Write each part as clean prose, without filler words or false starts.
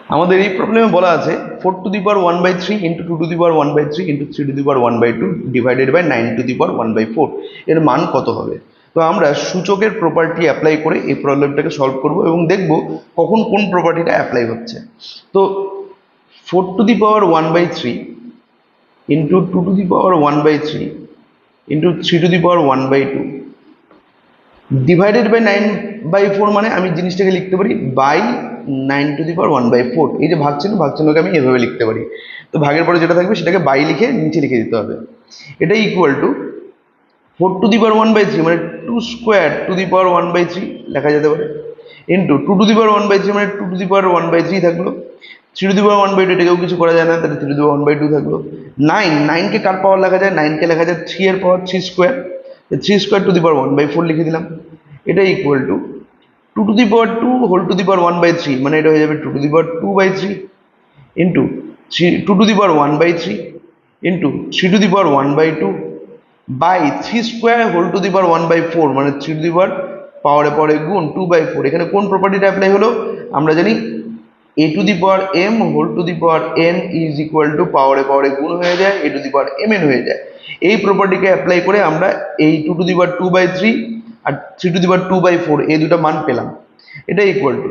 আমাদের এই প্রবলেমে বলা আছে 4⁻1/3 ইন্টু 2⁻1/3 ইন্টু 3⁻1/2 ডিভাইডেড বাই 9⁻1/4 এর মান কত হবে। তো আমরা সূচকের প্রপার্টি অ্যাপ্লাই করে এই প্রবলেমটাকে সলভ করব এবং দেখব কখন কোন প্রপার্টিটা অ্যাপ্লাই হচ্ছে। তো 4⁻1/3 ইন্টু 2⁻1/3 ইন্টু 3⁻1/2 ডিভাইডেড বাই 9/4 মানে আমি জিনিসটাকে লিখতে পারি বাই 9⁻1/4। এই যে ভাগচিহ্নকে আমি এভাবে লিখতে পারি। তো ভাগের পরে যেটা থাকবে সেটাকে বাই লিখে নিচে লিখে দিতে হবে। এটা ইকুয়াল টু 4⁻1/3 মানে 2² লেখা যেতে পারে, ইন্টু 2⁻1/3 মানে 2⁻1/3 থাকলো, 3⁻1/2 এটাকেও কিছু করা যায় না, তাহলে 3⁻1/2 থাকলো। 9 কে কার পাওয়ার লেখা যায়? 9 কে লেখা যায় 3 এর পাওয়ার, 3², 3² 1/4 লিখে দিলাম। এটা ইকুয়াল টু 2⁻2 মানে এটা হয়ে যাবে 2⁻2/3 ইন্টু 2⁻1/3 ইন্টু 3⁻1/2 বাই 3² 1/4 মানে 3 গুণ 2/4। এখানে কোন প্রপার্টিটা অ্যাপ্লাই হলো? আমরা জানি a⁻m ইজ ইকুয়াল টু পাওয়ারে গুণ হয়ে যায় a⁻mn হয়ে যায়। এই প্রপার্টিকে অ্যাপ্লাই করে আমরা এই 2⁻2/3 আর 3⁻2/4 এই দুটো মান পেলাম। এটা ইকুয়াল টু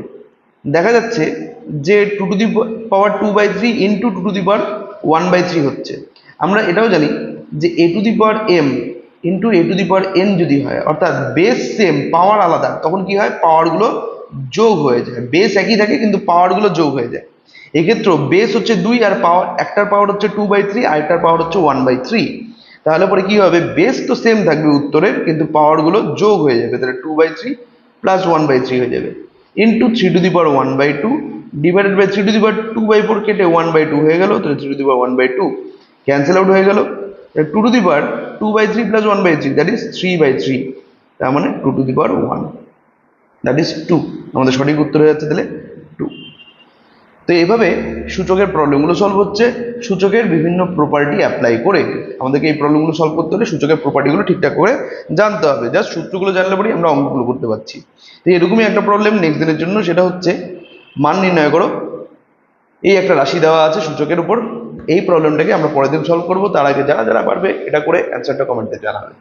দেখা যাচ্ছে যে 2⁻2/3 ইন্টু 2⁻1/3 হচ্ছে। আমরা এটাও জানি যে a⁻m ইন্টু a⁻n যদি হয়, অর্থাৎ বেস সেম পাওয়ার আলাদা, তখন কি হয়? পাওয়ারগুলো যোগ হয়ে যায়। বেস একই থাকে কিন্তু পাওয়ারগুলো যোগ হয়ে যায়। এক্ষেত্রে বেস হচ্ছে 2 আর পাওয়ার, একটার পাওয়ার হচ্ছে 2/3 আর একটার পাওয়ার হচ্ছে 1/3। তাহলে পরে কি হবে? বেস তো সেম থাকবে উত্তরের, কিন্তু পাওয়ারগুলো যোগ হয়ে যাবে, তাহলে 2/3 প্লাস 1/3 হয়ে যাবে, ইন্টু 3⁻1/2 ডিভাইডেড বাই 3⁻2/4 কেটে 1/2 হয়ে গেল, তাহলে 3⁻1/2 ক্যান্সেল আউট হয়ে গেল। 2⁻2/3 প্লাস 1/3 দ্যাট ইজ 3/3, তার মানে 2⁻1 দ্যাট ইজ 2। আমাদের সঠিক উত্তর হয়ে যাচ্ছে তাহলে 2। তো এইভাবে সূচকের প্রবলেমগুলো সলভ হচ্ছে সূচকের বিভিন্ন প্রপার্টি অ্যাপ্লাই করে। আমাদেরকে এই প্রবলেমগুলো সলভ করতে হলে সূচকের প্রপার্টিগুলো ঠিকঠাক করে জানতে হবে। জাস্ট সূত্রগুলো জানলে পরেই আমরা অঙ্কগুলো করতে পারছি। তো এরকমই একটা প্রবলেম নেক্সট দিনের জন্য, সেটা হচ্ছে মান নির্ণয় করো। এই একটা রাশি দেওয়া আছে সূচকের উপর। এই প্রবলেমটাকে আমরা পরের দিন সলভ করবো। তার আগে যারা যারা পারবে এটা করে অ্যান্সারটা কমেন্টে জানাবে।